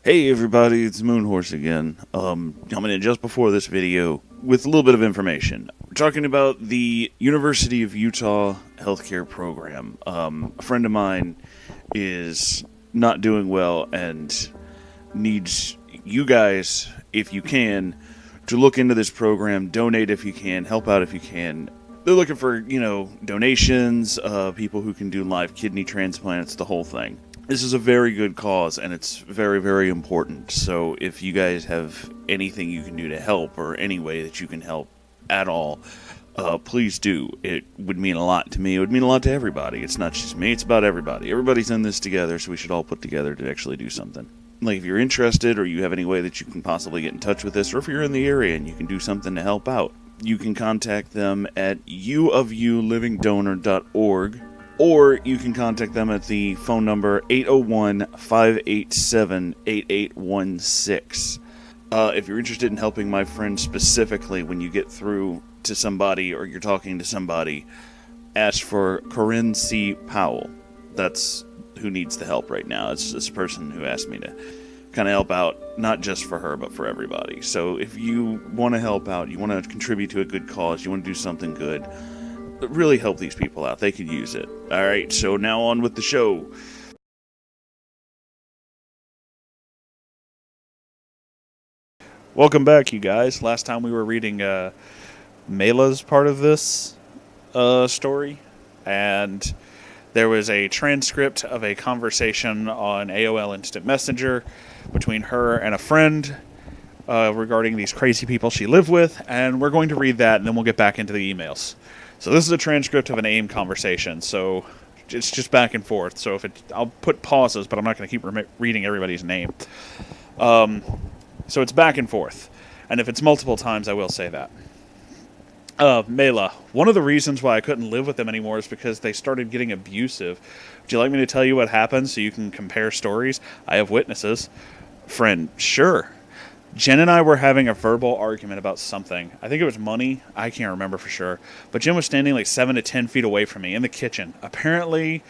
Hey everybody, it's Moonhorse again. Coming in just before this video with a little bit of information. We're talking about the University of Utah healthcare program. A friend of mine is not doing well and needs you guys, if you can, to look into this program, donate if you can, help out if you can. They're looking for, donations, people who can do live kidney transplants, the whole thing. This is a very good cause, and it's very, very important. So if you guys have anything you can do to help, or any way that you can help at all, please do. It would mean a lot to me. It would mean a lot to everybody. It's not just me. It's about everybody. Everybody's in this together, so we should all put together to actually do something. Like, if you're interested, or you have any way that you can possibly get in touch with this, or if you're in the area and you can do something to help out, you can contact them at uofulivingdonor.org. Or you can contact them at the phone number 801-587-8816. If you're interested in helping my friend specifically, when you get through to somebody or you're talking to somebody, ask for Corinne C. Powell. That's who needs the help right now. It's this person who asked me to kind of help out, not just for her, but for everybody. So if you want to help out, you want to contribute to a good cause, you want to do something good, really help these people out. They could use it. Alright, so now on with the show. Welcome back, you guys. Last time we were reading Mela's part of this story, and there was a transcript of a conversation on AOL Instant Messenger between her and a friend regarding these crazy people she lived with, and we're going to read that, and then we'll get back into the emails. So this is a transcript of an AIM conversation, so it's just back and forth. So I'll put pauses, but I'm not going to keep reading everybody's name. So it's back and forth, and if it's multiple times, I will say that. Mela, one of the reasons why I couldn't live with them anymore is because they started getting abusive. Would you like me to tell you what happened so you can compare stories? I have witnesses. Friend, sure. Jen and I were having a verbal argument about something. I think it was money. I can't remember for sure. But Jen was standing like 7 to 10 feet away from me in the kitchen. Apparently,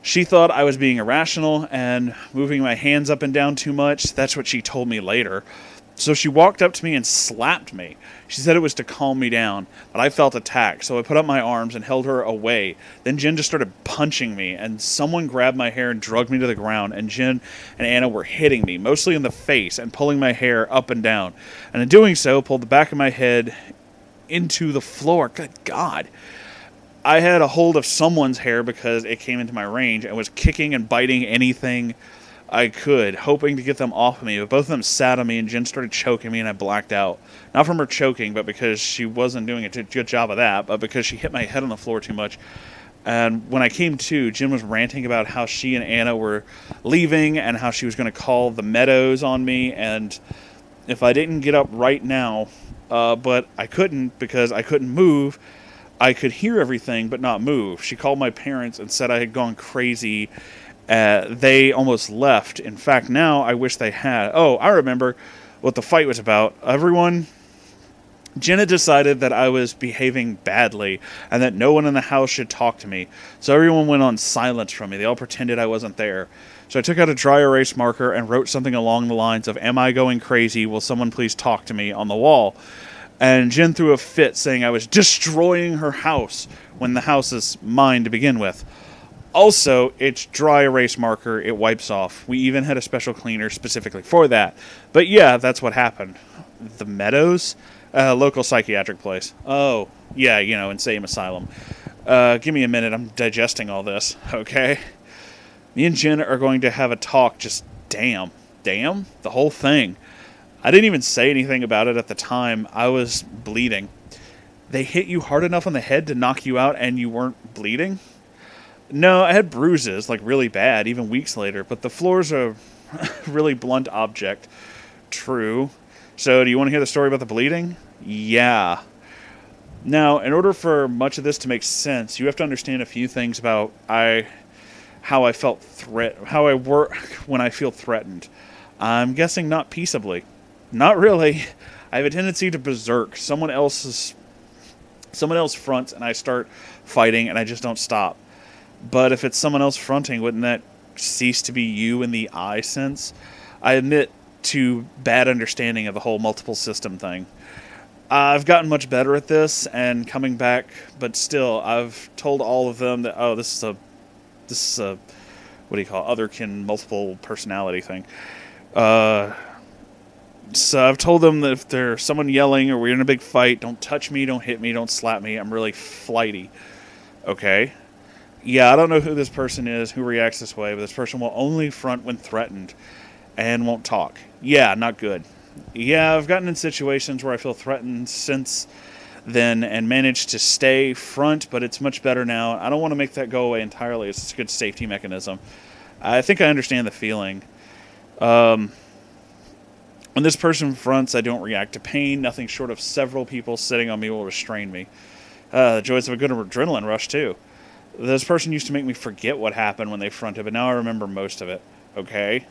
she thought I was being irrational and moving my hands up and down too much. That's what she told me later. So she walked up to me and slapped me. She said it was to calm me down, but I felt attacked, so I put up my arms and held her away. Then Jen just started punching me, and someone grabbed my hair and dragged me to the ground, and Jen and Anna were hitting me, mostly in the face, and pulling my hair up and down. And in doing so, pulled the back of my head into the floor. Good God. I had a hold of someone's hair because it came into my range, and was kicking and biting anything I could, hoping to get them off of me, but both of them sat on me, and Jen started choking me, and I blacked out. Not from her choking, but because she wasn't doing a good job of that, but because she hit my head on the floor too much. And when I came to, Jen was ranting about how she and Anna were leaving, and how she was going to call the Meadows on me, and if I didn't get up right now, but I couldn't because I couldn't move, I could hear everything but not move. She called my parents and said I had gone crazy. They almost left. In fact, now I wish they had. Oh, I remember what the fight was about. Jenna decided that I was behaving badly and that no one in the house should talk to me. So everyone went on silence from me. They all pretended I wasn't there. So I took out a dry erase marker and wrote something along the lines of, "Am I going crazy? Will someone please talk to me?" on the wall. And Jen threw a fit saying I was destroying her house when the house is mine to begin with. Also, it's dry erase marker, it wipes off. We even had a special cleaner specifically for that. But yeah, that's what happened. The Meadows? Local psychiatric place. Oh, yeah, insane asylum. Give me a minute, I'm digesting all this, okay? Me and Jen are going to have a talk, just damn. Damn? The whole thing. I didn't even say anything about it at the time. I was bleeding. They hit you hard enough on the head to knock you out and you weren't bleeding? No, I had bruises, like really bad, even weeks later, but the floor's a really blunt object. True. So, do you want to hear the story about the bleeding? Yeah. Now, in order for much of this to make sense, you have to understand a few things about how I felt how I work when I feel threatened. I'm guessing not peaceably. Not really. I have a tendency to berserk. Someone else fronts and I start fighting and I just don't stop. But if it's someone else fronting, wouldn't that cease to be you in the I sense? I admit to bad understanding of the whole multiple system thing. I've gotten much better at this and coming back, but still, I've told all of them that, oh, this is a, what do you call it, otherkin multiple personality thing. So I've told them that if there's someone yelling or we're in a big fight, don't touch me, don't hit me, don't slap me. I'm really flighty. Okay. Yeah, I don't know who this person is, who reacts this way, but this person will only front when threatened and won't talk. Yeah, not good. Yeah, I've gotten in situations where I feel threatened since then and managed to stay front, but it's much better now. I don't want to make that go away entirely. It's a good safety mechanism. I think I understand the feeling. When this person fronts, I don't react to pain. Nothing short of several people sitting on me will restrain me. The joys of a good adrenaline rush, too. This person used to make me forget what happened when they fronted, but now I remember most of it. Okay?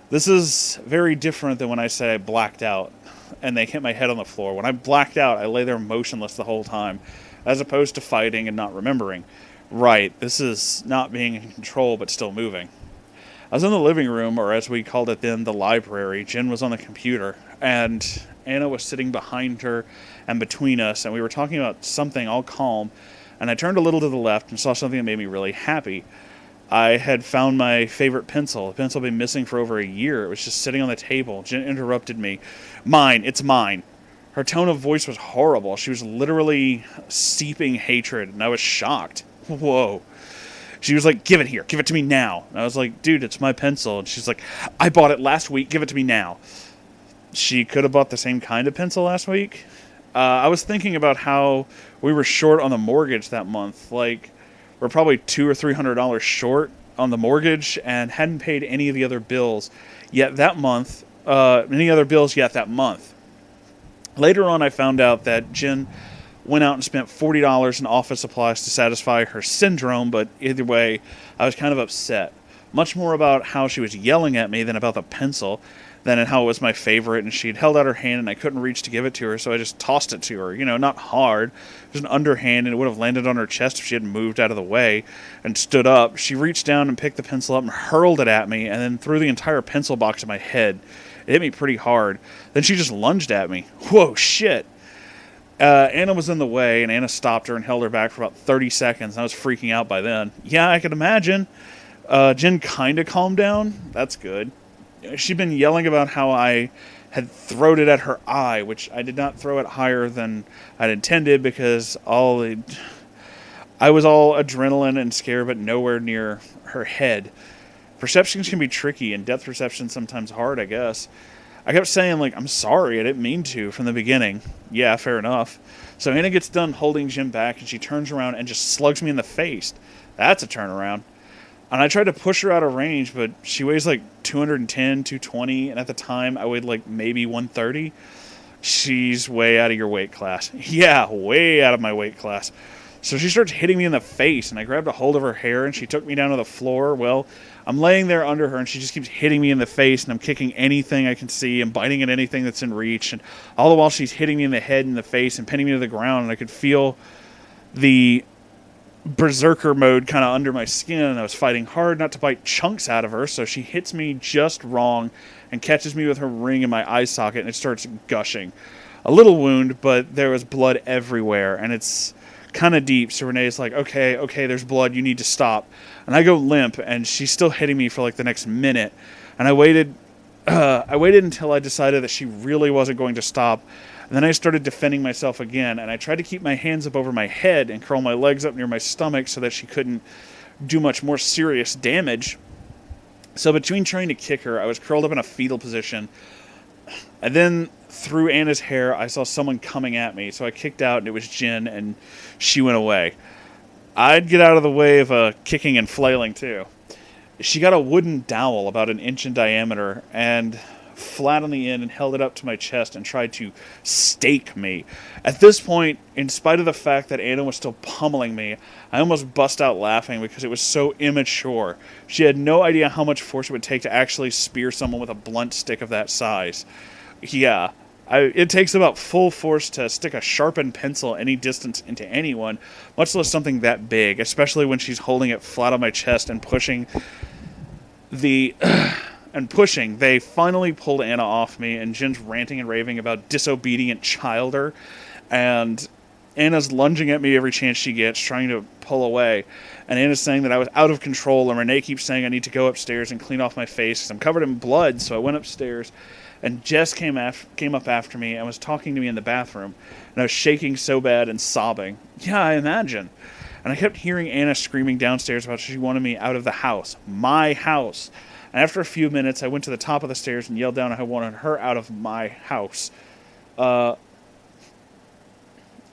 This is very different than when I say I blacked out and they hit my head on the floor. When I blacked out, I lay there motionless the whole time, as opposed to fighting and not remembering. Right, this is not being in control, but still moving. I was in the living room, or as we called it then, the library. Jen was on the computer, and Anna was sitting behind her and between us, and we were talking about something all calm, and I turned a little to the left and saw something that made me really happy. I had found my favorite pencil. The pencil had been missing for over a year. It was just sitting on the table. Jen interrupted me. Mine, it's mine. Her tone of voice was horrible. She was literally seeping hatred, and I was shocked. Whoa. She was like, give it here. Give it to me now. And I was like, dude, it's my pencil. And she's like, I bought it last week. Give it to me now. She could have bought the same kind of pencil last week. I was thinking about how we were short on the mortgage that month. Like, we're probably $200 or $300 short on the mortgage and hadn't paid any of the other bills yet that month. That month. Later on, I found out that Jen went out and spent $40 in office supplies to satisfy her syndrome, but either way, I was kind of upset. Much more about how she was yelling at me than about the pencil, than in how it was my favorite, and she'd held out her hand and I couldn't reach to give it to her, so I just tossed it to her. You know, not hard. It was an underhand, and it would have landed on her chest if she hadn't moved out of the way and stood up. She reached down and picked the pencil up and hurled it at me, and then threw the entire pencil box at my head. It hit me pretty hard. Then she just lunged at me. Whoa, shit. Anna was in the way, and Anna stopped her and held her back for about 30 seconds. I was freaking out by then. Yeah, I could imagine. Jen kind of calmed down. That's good. She'd been yelling about how I had thrown it at her eye, which I did not throw it higher than I'd intended because I was all adrenaline and scared, but nowhere near her head. Perceptions can be tricky, and depth perception sometimes hard, I guess. I kept saying, like, I'm sorry, I didn't mean to from the beginning. Yeah, fair enough. So Anna gets done holding Jim back, and she turns around and just slugs me in the face. That's a turnaround. And I tried to push her out of range, but she weighs like 210, 220, and at the time I weighed like maybe 130. She's way out of your weight class. Yeah, way out of my weight class. So she starts hitting me in the face, and I grabbed a hold of her hair, and she took me down to the floor. Well, I'm laying there under her, and she just keeps hitting me in the face, and I'm kicking anything I can see and biting at anything that's in reach. And all the while she's hitting me in the head and the face and pinning me to the ground, and I could feel the berserker mode kind of under my skin, and I was fighting hard not to bite chunks out of her, so she hits me just wrong and catches me with her ring in my eye socket, and it starts gushing. A little wound, but there was blood everywhere, and it's kind of deep, so Renee's like, okay, there's blood, you need to stop. And I go limp, and she's still hitting me for like the next minute, and I waited until I decided that she really wasn't going to stop. And then I started defending myself again, and I tried to keep my hands up over my head and curl my legs up near my stomach so that she couldn't do much more serious damage. So between trying to kick her, I was curled up in a fetal position. And then through Anna's hair, I saw someone coming at me, so I kicked out, and it was Jen, and she went away. I'd get out of the way of kicking and flailing, too. She got a wooden dowel about an inch in diameter, and flat on the end, and held it up to my chest and tried to stake me. At this point, in spite of the fact that Anna was still pummeling me, I almost bust out laughing because it was so immature. She had no idea how much force it would take to actually spear someone with a blunt stick of that size. Yeah, it takes about full force to stick a sharpened pencil any distance into anyone, much less something that big, especially when she's holding it flat on my chest and pushing the and pushing, they finally pulled Anna off me, and Jen's ranting and raving about disobedient childer, and Anna's lunging at me every chance she gets, trying to pull away, and Anna's saying that I was out of control, and Renee keeps saying I need to go upstairs and clean off my face because I'm covered in blood, so I went upstairs, and Jess came up after me and was talking to me in the bathroom, and I was shaking so bad and sobbing. Yeah, I imagine. And I kept hearing Anna screaming downstairs about she wanted me out of the house. My house. And after a few minutes, I went to the top of the stairs and yelled down I wanted her out of my house. I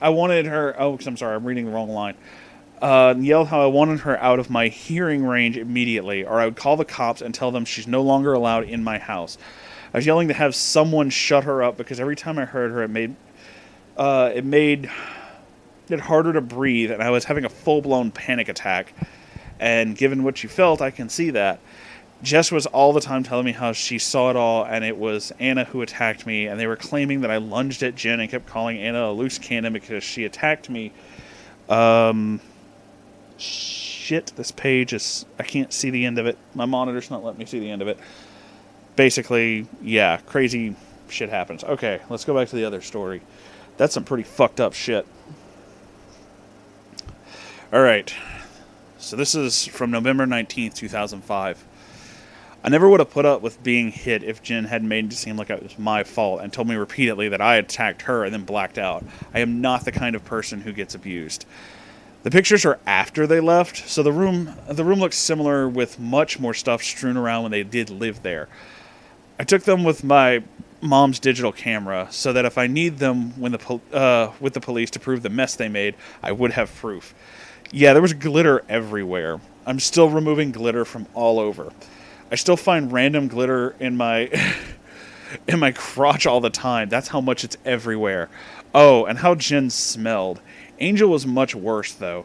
wanted her... Oh, I'm sorry, I'm reading the wrong line. Yelled how I wanted her out of my hearing range immediately, or I would call the cops and tell them she's no longer allowed in my house. I was yelling to have someone shut her up because every time I heard her, it made it harder to breathe, and I was having a full-blown panic attack. And given what you felt, I can see that. Jess was all the time telling me how she saw it all, and it was Anna who attacked me, and they were claiming that I lunged at Jen and kept calling Anna a loose cannon because she attacked me. Shit, this page is... I can't see the end of it. My monitor's not letting me see the end of it. Basically, yeah, crazy shit happens. Okay, let's go back to the other story. That's some pretty fucked up shit. Alright, so this is from November 19th, 2005. I never would have put up with being hit if Jen had made it seem like it was my fault and told me repeatedly that I attacked her and then blacked out. I am not the kind of person who gets abused. The pictures are after they left, so the room looks similar with much more stuff strewn around when they did live there. I took them with my mom's digital camera so that if I need them with the police to prove the mess they made, I would have proof. Yeah, there was glitter everywhere. I'm still removing glitter from all over. I still find random glitter in my in my crotch all the time. That's how much it's everywhere. Oh, and how Jen smelled. Angel was much worse, though.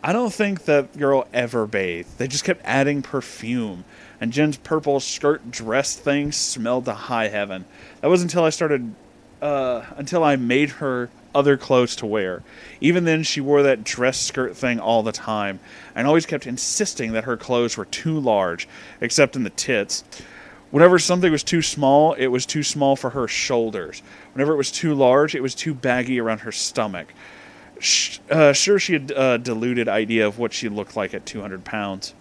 I don't think that girl ever bathed. They just kept adding perfume. And Jen's purple skirt dress thing smelled to high heaven. That was until I made her other clothes to wear. Even then, she wore that dress skirt thing all the time, and always kept insisting that her clothes were too large, except in the tits. Whenever something was too small, it was too small for her shoulders. Whenever it was too large, it was too baggy around her stomach. Sure, she had a deluded idea of what she looked like at 200 pounds.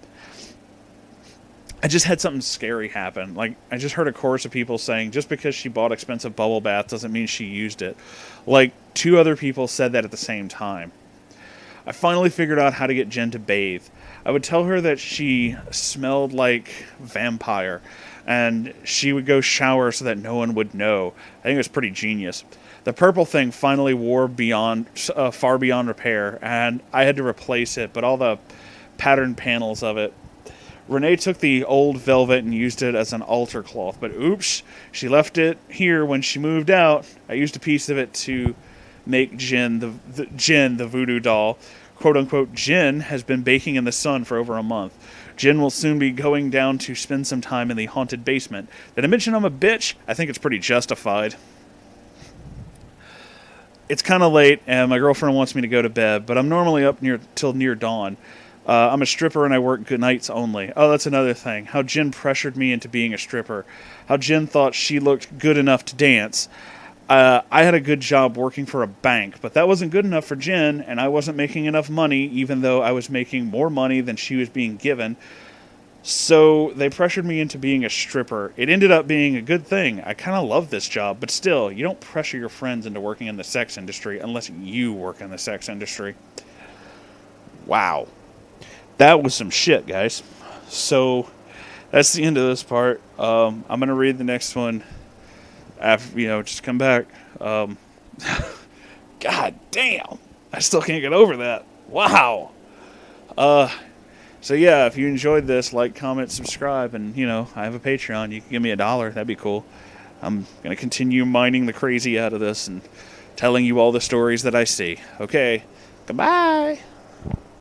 I just had something scary happen. Like, I just heard a chorus of people saying just because she bought expensive bubble bath doesn't mean she used it. Like, 2 other people said that at the same time. I finally figured out how to get Jen to bathe. I would tell her that she smelled like vampire, and she would go shower so that no one would know. I think it was pretty genius. The purple thing finally wore far beyond repair, and I had to replace it, but all the pattern panels of it. Renee took the old velvet and used it as an altar cloth, but oops, she left it here when she moved out. I used a piece of it to make Jen the voodoo doll. Quote-unquote, Jen has been baking in the sun for over a month. Jen will soon be going down to spend some time in the haunted basement. Did I mention I'm a bitch? I think it's pretty justified. It's kind of late, and my girlfriend wants me to go to bed, but I'm normally up till near dawn. I'm a stripper, and I work good nights only. Oh, that's another thing. How Jen pressured me into being a stripper. How Jen thought she looked good enough to dance. I had a good job working for a bank, but that wasn't good enough for Jen, and I wasn't making enough money, even though I was making more money than she was being given. So they pressured me into being a stripper. It ended up being a good thing. I kind of love this job, but still, you don't pressure your friends into working in the sex industry unless you work in the sex industry. Wow. That was some shit, guys. So that's the end of this part. I'm going to read the next one after, just come back. God damn. I still can't get over that. Wow. So yeah, if you enjoyed this, like, comment, subscribe, and, I have a Patreon. You can give me $1. That'd be cool. I'm going to continue mining the crazy out of this and telling you all the stories that I see. Okay. Goodbye.